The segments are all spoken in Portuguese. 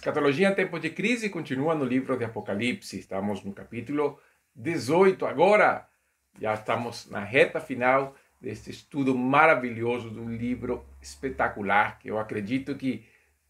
Escatologia em tempos de crise continua no livro de Apocalipse. Estamos no capítulo 18 agora. Já estamos na reta final deste estudo maravilhoso de um livro espetacular que eu acredito que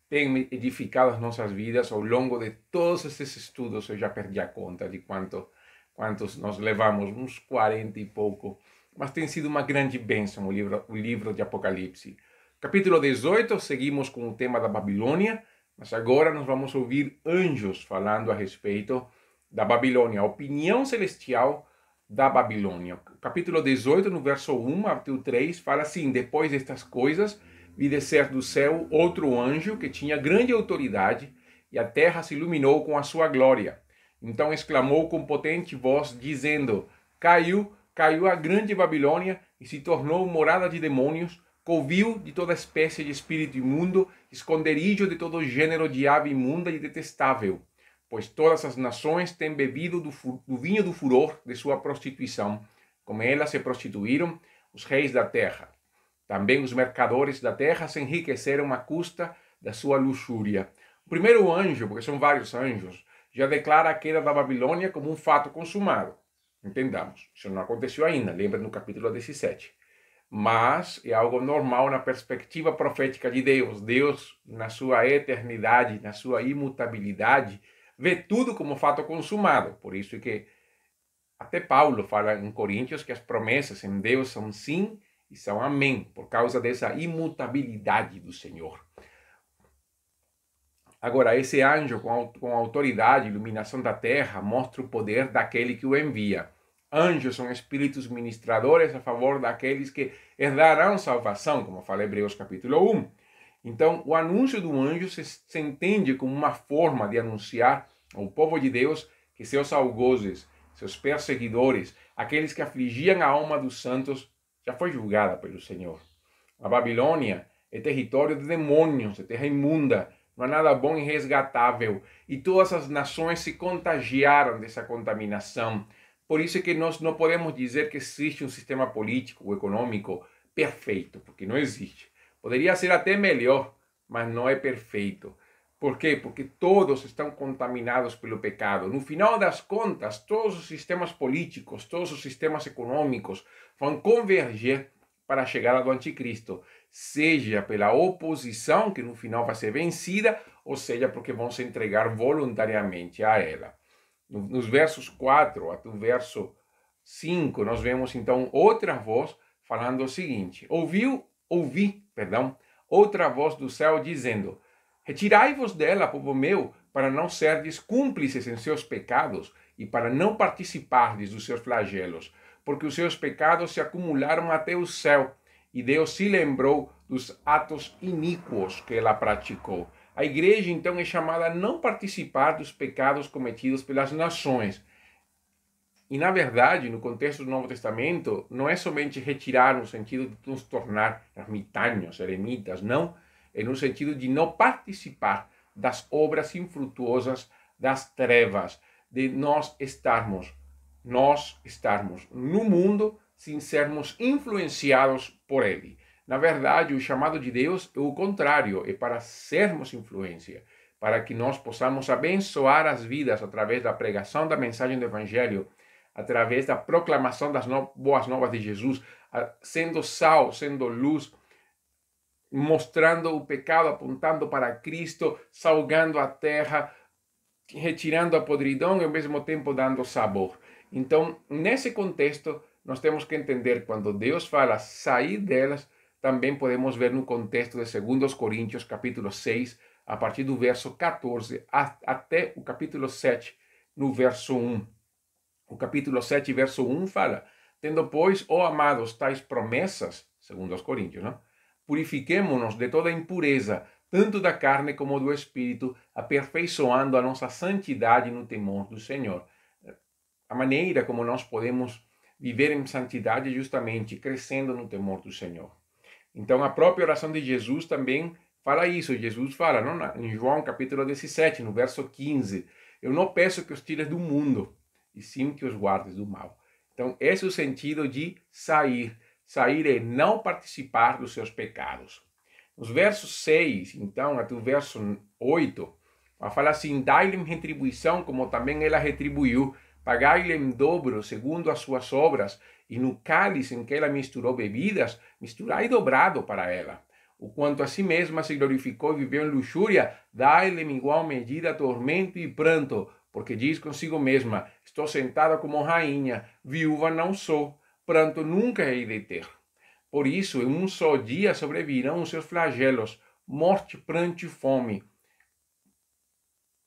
tem edificado as nossas vidas ao longo de todos esses estudos. Eu já perdi a conta de quantos nós levamos, uns 40 e pouco. Mas tem sido uma grande bênção o livro de Apocalipse. Capítulo 18, seguimos com o tema da Babilônia. Mas agora nós vamos ouvir anjos falando a respeito da Babilônia, a opinião celestial da Babilônia. O capítulo 18, no verso 1 até o 3, fala assim: depois destas coisas, vi descer do céu outro anjo que tinha grande autoridade, e a terra se iluminou com a sua glória. Então exclamou com potente voz, dizendo: caiu a grande Babilônia e se tornou morada de demônios, covil de toda espécie de espírito imundo, esconderijo de todo gênero de ave imunda e detestável, pois todas as nações têm bebido do vinho do furor de sua prostituição, como elas se prostituíram, os reis da terra. Também os mercadores da terra se enriqueceram à custa da sua luxúria. O primeiro anjo, porque são vários anjos, já declara a queda da Babilônia como um fato consumado. Entendamos, isso não aconteceu ainda, lembra no capítulo 17. Mas é algo normal na perspectiva profética de Deus. Deus, na sua eternidade, na sua imutabilidade, vê tudo como fato consumado. Por isso que até Paulo fala em Coríntios que as promessas em Deus são sim e são amém, por causa dessa imutabilidade do Senhor. Agora, esse anjo com autoridade e iluminação da terra mostra o poder daquele que o envia. Anjos são espíritos ministradores a favor daqueles que herdarão salvação, como fala Hebreus capítulo 1. Então, o anúncio do anjo se entende como uma forma de anunciar ao povo de Deus que seus algozes, seus perseguidores, aqueles que afligiam a alma dos santos, já foi julgada pelo Senhor. A Babilônia é território de demônios, é terra imunda, não há nada bom e resgatável. E todas as nações se contagiaram dessa contaminação. Por isso é que nós não podemos dizer que existe um sistema político ou econômico perfeito, porque não existe. Poderia ser até melhor, mas não é perfeito. Por quê? Porque todos estão contaminados pelo pecado. No final das contas, todos os sistemas políticos, todos os sistemas econômicos vão converger para a chegada do anticristo, seja pela oposição, que no final vai ser vencida, ou seja porque vão se entregar voluntariamente a ela. Nos versos 4 até o verso 5, nós vemos então outra voz falando o seguinte: ouvi, outra voz do céu dizendo: retirai-vos dela, povo meu, para não serdes cúmplices em seus pecados e para não participardes dos seus flagelos, porque os seus pecados se acumularam até o céu, e Deus se lembrou dos atos iníquos que ela praticou. A igreja, então, é chamada a não participar dos pecados cometidos pelas nações. E, na verdade, no contexto do Novo Testamento, não é somente retirar no sentido de nos tornar ermitaños, eremitas, não. É no sentido de não participar das obras infrutuosas das trevas, de nós estarmos no mundo sem sermos influenciados por ele. Na verdade, o chamado de Deus é o contrário, é para sermos influência, para que nós possamos abençoar as vidas através da pregação da mensagem do Evangelho, através da proclamação das boas novas de Jesus, sendo sal, sendo luz, mostrando o pecado, apontando para Cristo, salgando a terra, retirando a podridão e ao mesmo tempo dando sabor. Então, nesse contexto, nós temos que entender quando Deus fala sair delas, também podemos ver no contexto de 2 Coríntios, capítulo 6, a partir do verso 14 até o capítulo 7, no verso 1. O capítulo 7, verso 1 fala: tendo, pois, ó amados, tais promessas, 2 Coríntios, não? Purifiquemo-nos de toda impureza, tanto da carne como do espírito, aperfeiçoando a nossa santidade no temor do Senhor. A maneira como nós podemos viver em santidade é justamente crescendo no temor do Senhor. Então, a própria oração de Jesus também fala isso. Jesus fala, não, em João capítulo 17, no verso 15, eu não peço que os tires do mundo, e sim que os guardes do mal. Então, esse é o sentido de sair. Sair é não participar dos seus pecados. Nos versos 6, então, até o verso 8, Mas fala assim, dai-lhe retribuição, como também ela retribuiu, pagai-lhe em dobro, segundo as suas obras, e no cálice em que ela misturou bebidas, misturai dobrado para ela. O quanto a si mesma se glorificou e viveu em luxúria, dai-lhe em igual medida tormento e pranto, porque diz consigo mesma, estou sentada como rainha, viúva não sou, pranto nunca hei de ter. Por isso, em um só dia sobrevirão os seus flagelos, morte, pranto e fome,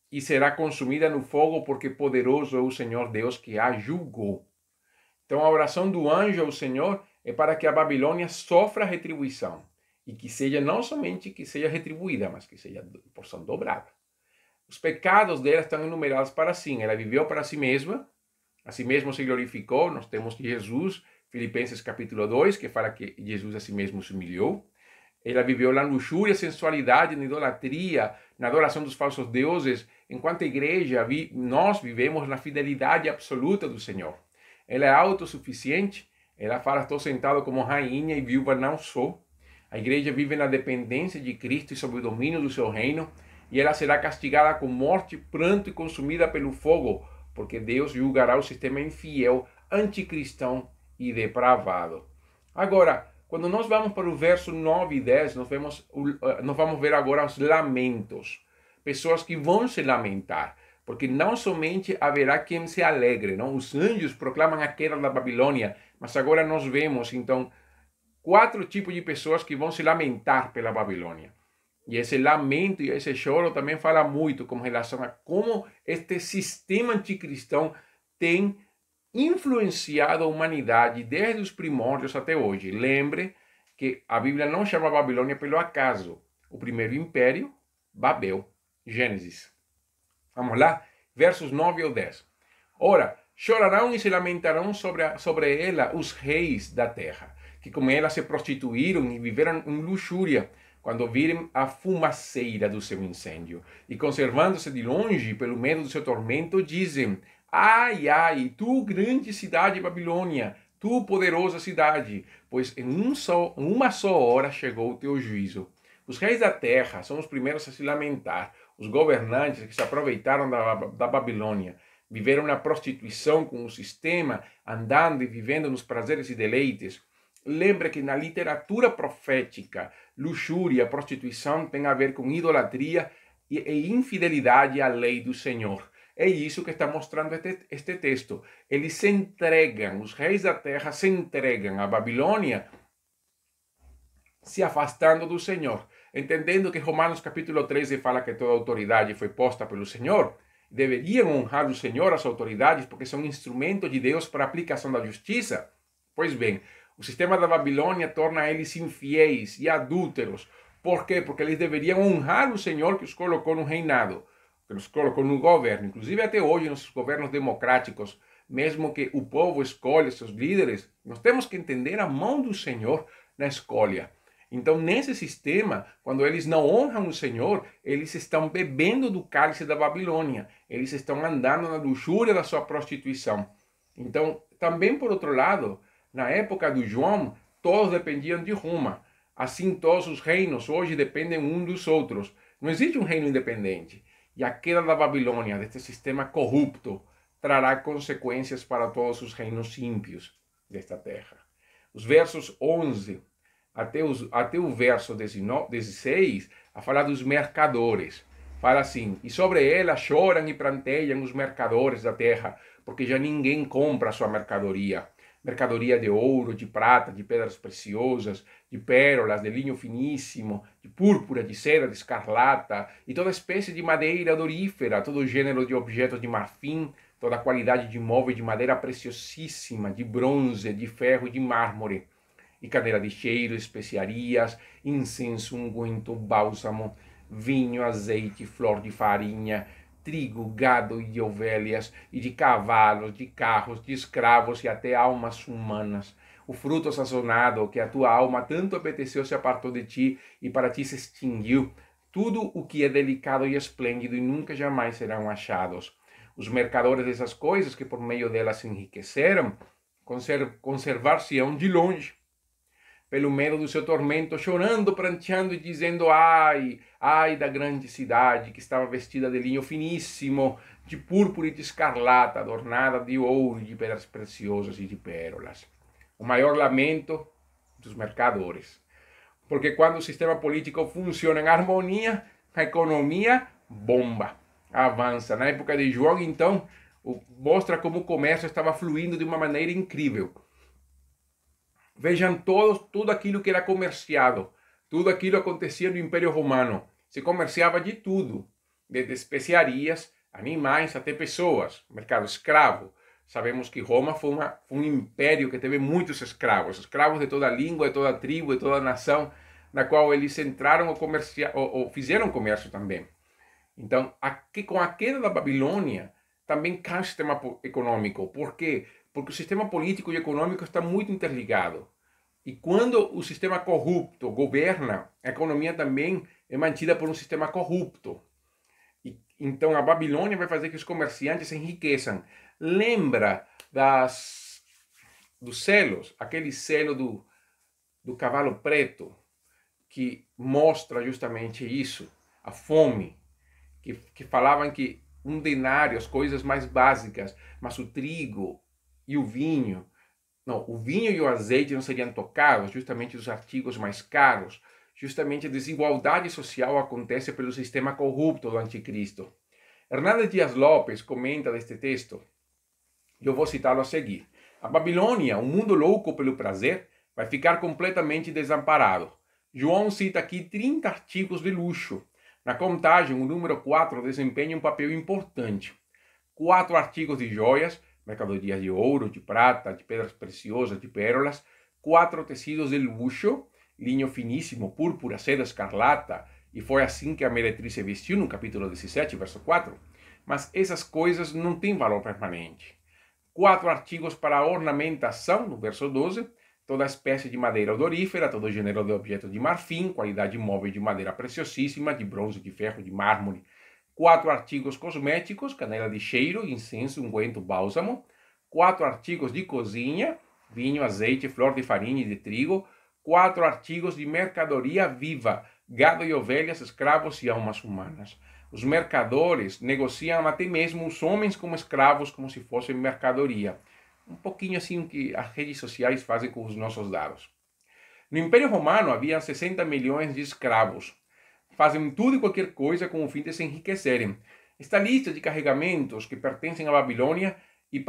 e será consumida no fogo, porque poderoso é o Senhor Deus que a julgou. Então a oração do anjo ao Senhor é para que a Babilônia sofra retribuição, e que seja não somente que seja retribuída, mas que seja porção dobrada. Os pecados dela estão enumerados para si. Ela viveu para si mesma, a si mesmo se glorificou. Nós temos Jesus, Filipenses capítulo 2, que fala que Jesus a si mesmo se humilhou. Ela viveu na luxúria, sensualidade, na idolatria, na adoração dos falsos deuses. Enquanto igreja, nós vivemos na fidelidade absoluta do Senhor. Ela é autossuficiente. Ela fala, estou sentado como rainha e viúva não sou. A igreja vive na dependência de Cristo e sob o domínio do seu reino. E ela será castigada com morte, pranto e consumida pelo fogo, porque Deus julgará o sistema infiel, anticristão e depravado. Agora, quando nós vamos para o verso 9 e 10, nós vamos ver agora os lamentos. Pessoas que vão se lamentar, porque não somente haverá quem se alegre, não? Os anjos proclamam a queda da Babilônia, mas agora nós vemos, então, 4 tipos de pessoas que vão se lamentar pela Babilônia. E esse lamento e esse choro também fala muito com relação a como este sistema anticristão tem influenciado a humanidade desde os primórdios até hoje. Lembre que a Bíblia não chama Babilônia pelo acaso. O primeiro império, Babel, Gênesis. Vamos lá? Versos 9 ao 10. Ora, chorarão e se lamentarão sobre ela os reis da terra, que com ela se prostituíram e viveram em luxúria, quando virem a fumaceira do seu incêndio. E conservando-se de longe pelo medo do seu tormento, dizem, ai, ai, tu grande cidade Babilônia, tu poderosa cidade, pois em uma só hora chegou o teu juízo. Os reis da terra são os primeiros a se lamentar, os governantes que se aproveitaram da Babilônia, viveram na prostituição com o sistema, andando e vivendo nos prazeres e deleites. Lembre que na literatura profética, luxúria, prostituição tem a ver com idolatria e infidelidade à lei do Senhor. É isso que está mostrando este texto. Eles se entregam, os reis da terra se entregam à Babilônia, se afastando do Senhor. Entendendo que Romanos capítulo 13 fala que toda autoridade foi posta pelo Senhor, deveriam honrar o Senhor, as autoridades, porque são instrumentos de Deus para a aplicação da justiça. Pois bem, o sistema da Babilônia torna eles infiéis e adúlteros. Por quê? Porque eles deveriam honrar o Senhor que os colocou no reinado, que os colocou no governo. Inclusive até hoje, nos governos democráticos, mesmo que o povo escolhe seus líderes, nós temos que entender a mão do Senhor na escolha. Então, nesse sistema, quando eles não honram o Senhor, eles estão bebendo do cálice da Babilônia. Eles estão andando na luxúria da sua prostituição. Então, também por outro lado, na época do João, todos dependiam de Roma. Assim, todos os reinos hoje dependem um dos outros. Não existe um reino independente. E a queda da Babilônia, deste sistema corrupto, trará consequências para todos os reinos ímpios desta terra. Os versos 11 até o verso 16, a falar dos mercadores. Fala assim, e sobre ela choram e pranteiam os mercadores da terra, porque já ninguém compra a sua mercadoria. Mercadoria de ouro, de prata, de pedras preciosas, de pérolas, de linho finíssimo, de púrpura, de seda, de escarlata, e toda espécie de madeira odorífera, todo gênero de objetos de marfim, toda qualidade de móvel de madeira preciosíssima, de bronze, de ferro e de mármore, e cadeira de cheiro, especiarias, incenso, unguento, bálsamo, vinho, azeite, flor de farinha, trigo, gado e de ovelhas, e de cavalos, de carros, de escravos e até almas humanas. O fruto sazonado que a tua alma tanto apeteceu se apartou de ti e para ti se extinguiu. Tudo o que é delicado e esplêndido e nunca jamais serão achados. Os mercadores dessas coisas que por meio delas se enriqueceram, conservar-se-ão de longe. pelo medo do seu tormento, chorando, pranteando e dizendo: ai, ai da grande cidade que estava vestida de linho finíssimo, de púrpura e de escarlata, adornada de ouro, de pedras preciosas e de pérolas. O maior lamento dos mercadores. Porque quando o sistema político funciona em harmonia, a economia bomba, avança. Na época de João, então, mostra como o comércio estava fluindo de uma maneira incrível. Vejam tudo aquilo que era comerciado, tudo aquilo acontecia no Império Romano. Se comerciava de tudo, desde especiarias, animais até pessoas, mercado escravo. Sabemos que Roma foi um império que teve muitos escravos, escravos de toda língua, de toda tribo, de toda nação, na qual eles entraram ou fizeram comércio também. Então, com a queda da Babilônia, também cai o sistema econômico. Por quê? Porque o sistema político e econômico está muito interligado. E quando o sistema corrupto governa, a economia também é mantida por um sistema corrupto. Então a Babilônia vai fazer que os comerciantes se enriqueçam. Lembra dos selos, aquele selo do cavalo preto, que mostra justamente isso, a fome, que falavam que um denário, as coisas mais básicas, mas o trigo e o vinho, não, o vinho e o azeite não seriam tocados, justamente os artigos mais caros. Justamente a desigualdade social acontece pelo sistema corrupto do anticristo. Hernandes Dias Lopes comenta deste texto, e eu vou citá-lo a seguir. A Babilônia, um mundo louco pelo prazer, vai ficar completamente desamparado. João cita aqui 30 artigos de luxo. Na contagem, o número 4 desempenha um papel importante. 4 artigos de joias, mercadorias de ouro, de prata, de pedras preciosas, de pérolas. 4 tecidos de luxo, linho finíssimo, púrpura, seda escarlata, e foi assim que a meretriz se vestiu no capítulo 17, verso 4. Mas essas coisas não têm valor permanente. 4 artigos para ornamentação, no verso 12, toda espécie de madeira odorífera, todo gênero de objeto de marfim, qualidade móvel de madeira preciosíssima, de bronze, de ferro, de mármore. 4 artigos cosméticos, canela de cheiro, incenso, unguento, bálsamo. 4 artigos de cozinha, vinho, azeite, flor de farinha e de trigo. 4 artigos de mercadoria viva, gado e ovelhas, escravos e almas humanas. Os mercadores negociam até mesmo os homens como escravos, como se fossem mercadoria. Um pouquinho assim o que as redes sociais fazem com os nossos dados. No Império Romano havia 60 milhões de escravos. Fazem tudo e qualquer coisa com o fim de se enriquecerem. Esta lista de carregamentos que pertencem à Babilônia e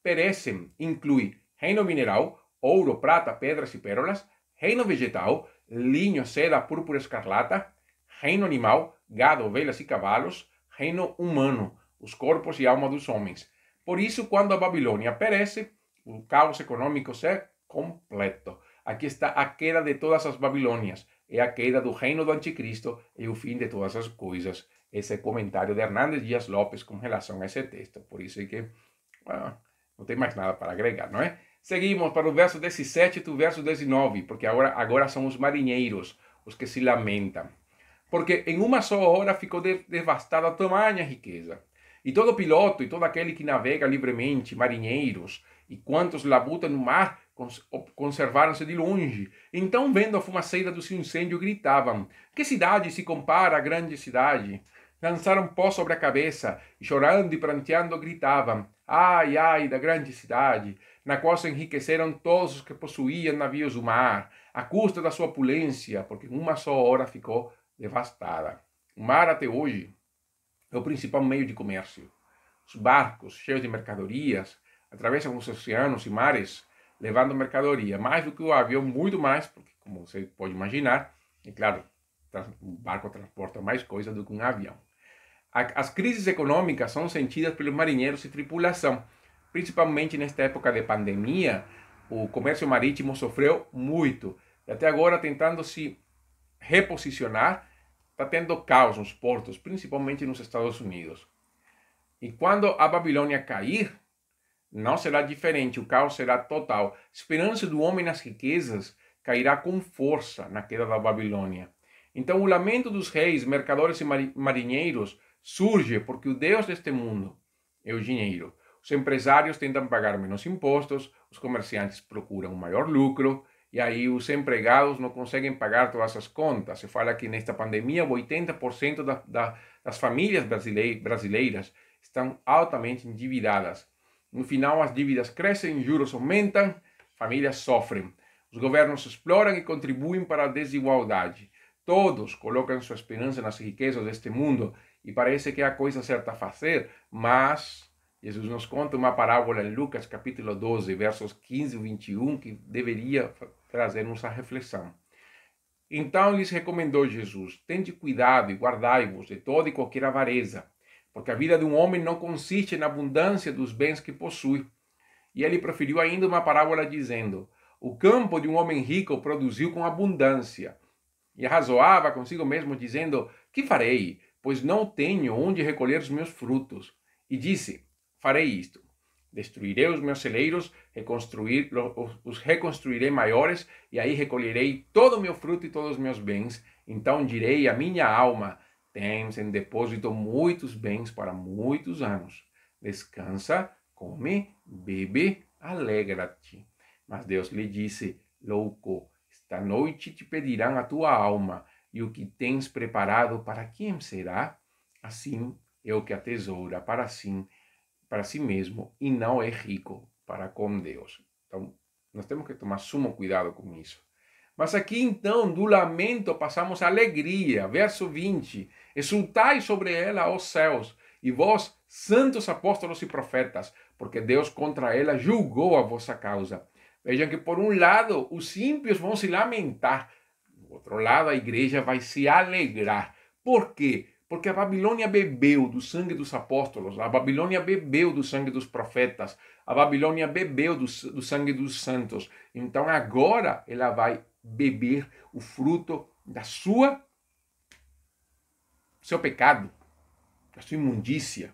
perecem inclui reino mineral, ouro, prata, pedras e pérolas, reino vegetal, linho, seda, púrpura, escarlata, reino animal, gado, ovelhas e cavalos, reino humano, os corpos e alma dos homens. Por isso, quando a Babilônia perece, o caos econômico é completo. Aqui está a queda de todas as Babilônias, é a queda do reino do anticristo e o fim de todas as coisas. Esse é o comentário de Hernandes Dias Lopes com relação a esse texto. Por isso é que não tem mais nada para agregar, não é? Seguimos para o verso 17 e o verso 19, porque agora são os marinheiros os que se lamentam. Porque em uma só hora ficou devastada tamanha riqueza. E todo piloto e todo aquele que navega livremente, marinheiros, e quantos labutam no mar, conservaram-se de longe. Então, vendo a fumaceira do seu incêndio, gritavam: que cidade se compara à grande cidade? Lançaram pó sobre a cabeça, e chorando e pranteando gritavam: ai, ai, da grande cidade, na qual se enriqueceram todos os que possuíam navios do mar, à custa da sua opulência, porque em uma só hora ficou devastada. O mar até hoje é o principal meio de comércio. Os barcos cheios de mercadorias atravessam os oceanos e mares levando mercadoria, mais do que o avião, muito mais, porque, como você pode imaginar, é claro, um barco transporta mais coisa do que um avião. As crises econômicas são sentidas pelos marinheiros e tripulação. Principalmente nesta época de pandemia, o comércio marítimo sofreu muito. E até agora, tentando se reposicionar, está tendo caos nos portos, principalmente nos Estados Unidos. E quando a Babilônia cair, não será diferente, o caos será total. A esperança do homem nas riquezas cairá com força na queda da Babilônia. Então o lamento dos reis, mercadores e marinheiros surge porque o Deus deste mundo é o dinheiro. Os empresários tentam pagar menos impostos, os comerciantes procuram um maior lucro e aí os empregados não conseguem pagar todas as contas. Se fala que nesta pandemia 80% das famílias brasileiras estão altamente endividadas. No final, as dívidas crescem, juros aumentam, famílias sofrem. Os governos exploram e contribuem para a desigualdade. Todos colocam sua esperança nas riquezas deste mundo e parece que é a coisa certa a fazer, mas Jesus nos conta uma parábola em Lucas capítulo 12, versos 15 e 21, que deveria trazer-nos a reflexão. Então lhes recomendou Jesus: tende cuidado e guardai-vos de toda e qualquer avareza, porque a vida de um homem não consiste na abundância dos bens que possui. E ele proferiu ainda uma parábola dizendo: o campo de um homem rico produziu com abundância. E arrazoava consigo mesmo, dizendo: que farei? Pois não tenho onde recolher os meus frutos. E disse: farei isto: destruirei os meus celeiros, os reconstruirei maiores, e aí recolherei todo o meu fruto e todos os meus bens. Então direi à minha alma: tens em depósito muitos bens para muitos anos. Descansa, come, bebe, alegra-te. Mas Deus lhe disse: louco, esta noite te pedirão a tua alma, e o que tens preparado para quem será? Assim é o que atesoura para si mesmo e não é rico para com Deus. Então, nós temos que tomar sumo cuidado com isso. Mas aqui então, do lamento, passamos à alegria. Verso 20. Exultai sobre ela, ó céus, e vós, santos apóstolos e profetas, porque Deus contra ela julgou a vossa causa. Vejam que, por um lado, os ímpios vão se lamentar. Do outro lado, a igreja vai se alegrar. Por quê? Porque a Babilônia bebeu do sangue dos apóstolos, a Babilônia bebeu do sangue dos profetas, a Babilônia bebeu do sangue dos santos. Então agora ela vai beber o fruto da seu pecado, da sua imundícia.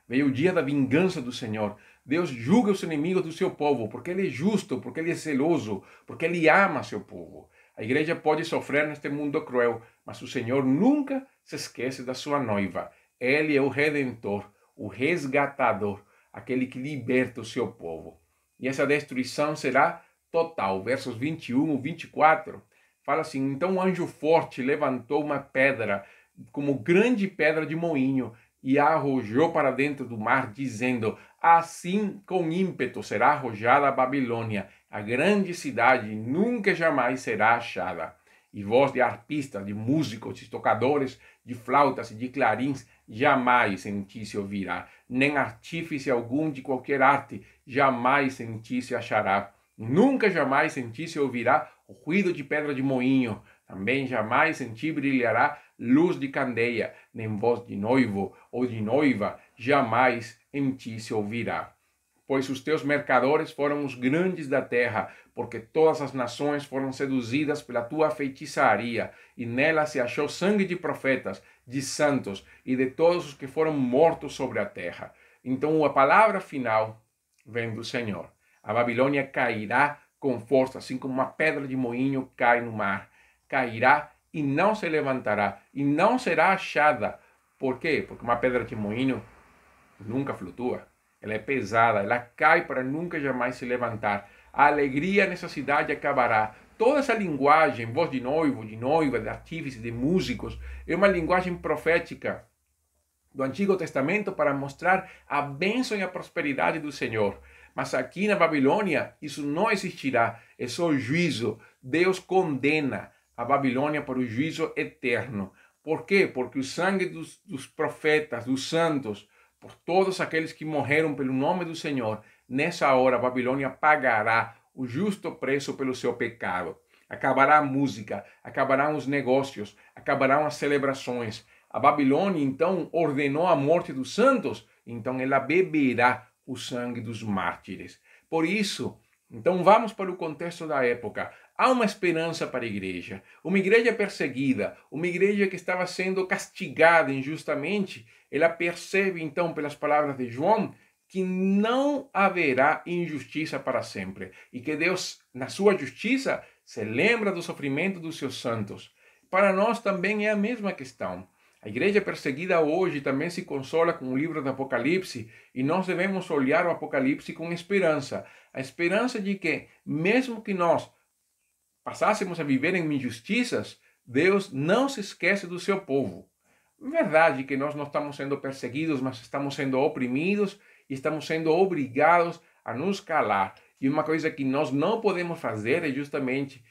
Veio o dia da vingança do Senhor. Deus julga os inimigos do seu povo, porque Ele é justo, porque Ele é zeloso, porque Ele ama seu povo. A igreja pode sofrer neste mundo cruel, mas o Senhor nunca se esquece da sua noiva. Ele é o Redentor, o resgatador, aquele que liberta o seu povo. E essa destruição será total. Versos 21 e 24, fala assim: então um anjo forte levantou uma pedra, como grande pedra de moinho, e a arrojou para dentro do mar, dizendo: assim com ímpeto será arrojada a Babilônia, a grande cidade, nunca jamais será achada. E voz de arpistas, de músicos, de tocadores, de flautas e de clarins, jamais em ti se ouvirá, nem artífice algum de qualquer arte, jamais em ti se achará. Nunca jamais em ti se ouvirá o ruído de pedra de moinho, também jamais em ti brilhará luz de candeia, nem voz de noivo ou de noiva, jamais em ti se ouvirá. Pois os teus mercadores foram os grandes da terra, porque todas as nações foram seduzidas pela tua feitiçaria, e nela se achou sangue de profetas, de santos e de todos os que foram mortos sobre a terra. Então a palavra final vem do Senhor. A Babilônia cairá com força, assim como uma pedra de moinho cai no mar. Cairá e não se levantará, e não será achada. Por quê? Porque uma pedra de moinho nunca flutua. Ela é pesada, ela cai para nunca jamais se levantar. A alegria nessa cidade acabará. Toda essa linguagem, voz de noivo, de noiva, de artífice, de músicos, é uma linguagem profética do Antigo Testamento para mostrar a bênção e a prosperidade do Senhor. Mas aqui na Babilônia isso não existirá, é só juízo. Deus condena a Babilônia para o juízo eterno. Por quê? Porque o sangue dos profetas, dos santos, por todos aqueles que morreram pelo nome do Senhor, nessa hora a Babilônia pagará o justo preço pelo seu pecado. Acabará a música, acabarão os negócios, acabarão as celebrações. A Babilônia, então, ordenou a morte dos santos, então ela beberá o sangue dos mártires. Por isso, então vamos para o contexto da época. Há uma esperança para a igreja. Uma igreja perseguida, uma igreja que estava sendo castigada injustamente, ela percebe então pelas palavras de João que não haverá injustiça para sempre e que Deus, na sua justiça, se lembra do sofrimento dos seus santos. Para nós também é a mesma questão. A igreja perseguida hoje também se consola com o livro do Apocalipse e nós devemos olhar o Apocalipse com esperança. A esperança de que, mesmo que nós passássemos a viver em injustiças, Deus não se esquece do seu povo. É verdade que nós não estamos sendo perseguidos, mas estamos sendo oprimidos e estamos sendo obrigados a nos calar. E uma coisa que nós não podemos fazer é justamente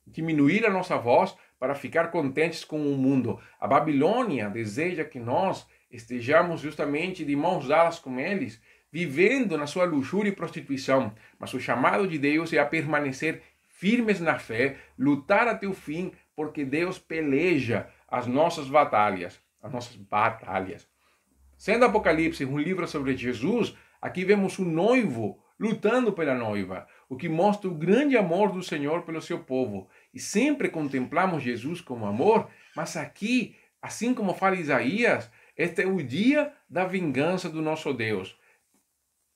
diminuir a nossa voz para ficar contentes com o mundo. A Babilônia deseja que nós estejamos justamente de mãos dadas com eles, vivendo na sua luxúria e prostituição. Mas o chamado de Deus é a permanecer firmes na fé, lutar até o fim, porque Deus peleja as nossas batalhas. Sendo Apocalipse um livro sobre Jesus, aqui vemos o noivo lutando pela noiva, o que mostra o grande amor do Senhor pelo seu povo. E sempre contemplamos Jesus como amor, mas aqui, assim como fala Isaías, este é o dia da vingança do nosso Deus.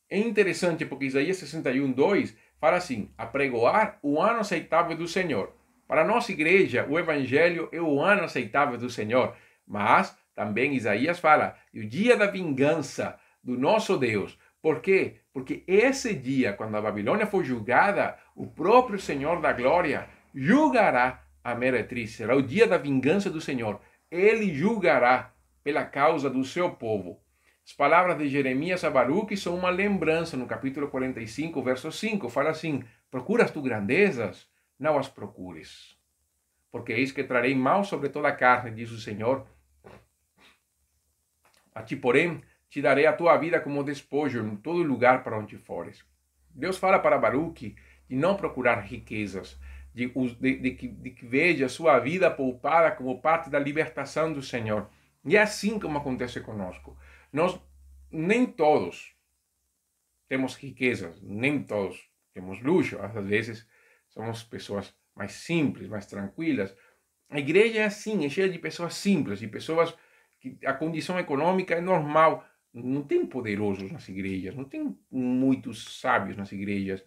É interessante porque Isaías 61:2 fala assim: apregoar o ano aceitável do Senhor. Para a nossa igreja, o Evangelho é o ano aceitável do Senhor, mas também Isaías fala, o dia da vingança do nosso Deus. Por quê? Porque esse dia, quando a Babilônia for julgada, o próprio Senhor da glória julgará a meretriz. Será o dia da vingança do Senhor. Ele julgará pela causa do seu povo. As palavras de Jeremias a Baruque são uma lembrança. No capítulo 45, verso 5, fala assim: procuras tu grandezas? Não as procures. Porque eis que trarei mal sobre toda a carne, diz o Senhor. A ti, porém, te darei a tua vida como despojo em todo lugar para onde fores. Deus fala para Baruque de não procurar riquezas, de que veja a sua vida poupada como parte da libertação do Senhor. E é assim como acontece conosco. Nós, nem todos temos riquezas, nem todos temos luxo. Às vezes somos pessoas mais simples, mais tranquilas. A igreja é assim, é cheia de pessoas simples, de pessoas que a condição econômica é normal. Não tem poderosos nas igrejas, não tem muitos sábios nas igrejas,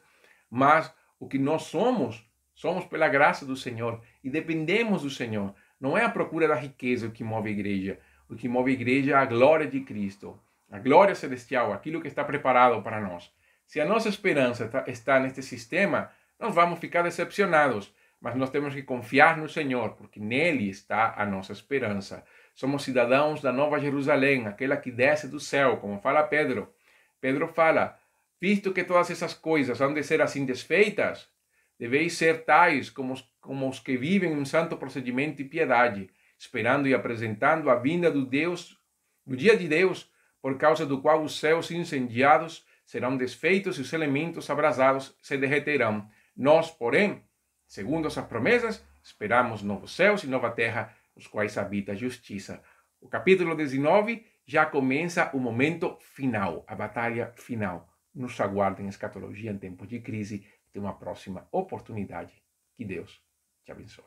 mas o que nós somos pela graça do Senhor e dependemos do Senhor. Não é a procura da riqueza o que move a igreja. O que move a igreja é a glória de Cristo, a glória celestial, aquilo que está preparado para nós. Se a nossa esperança está neste sistema, nós vamos ficar decepcionados, mas nós temos que confiar no Senhor, porque nele está a nossa esperança. Somos cidadãos da Nova Jerusalém, aquela que desce do céu, como fala Pedro. Pedro fala, visto que todas essas coisas hão de ser assim desfeitas, deveis ser tais como os que vivem em santo procedimento e piedade, esperando e apresentando a vinda do dia de Deus, por causa do qual os céus incendiados serão desfeitos e os elementos abrasados se derreterão. Nós, porém, segundo essas promessas, esperamos novos céus e nova terra, os quais habita a justiça. O capítulo 19 já começa o momento final, a batalha final. Nos aguardem escatologia em tempos de crise. Até uma próxima oportunidade. Que Deus te abençoe.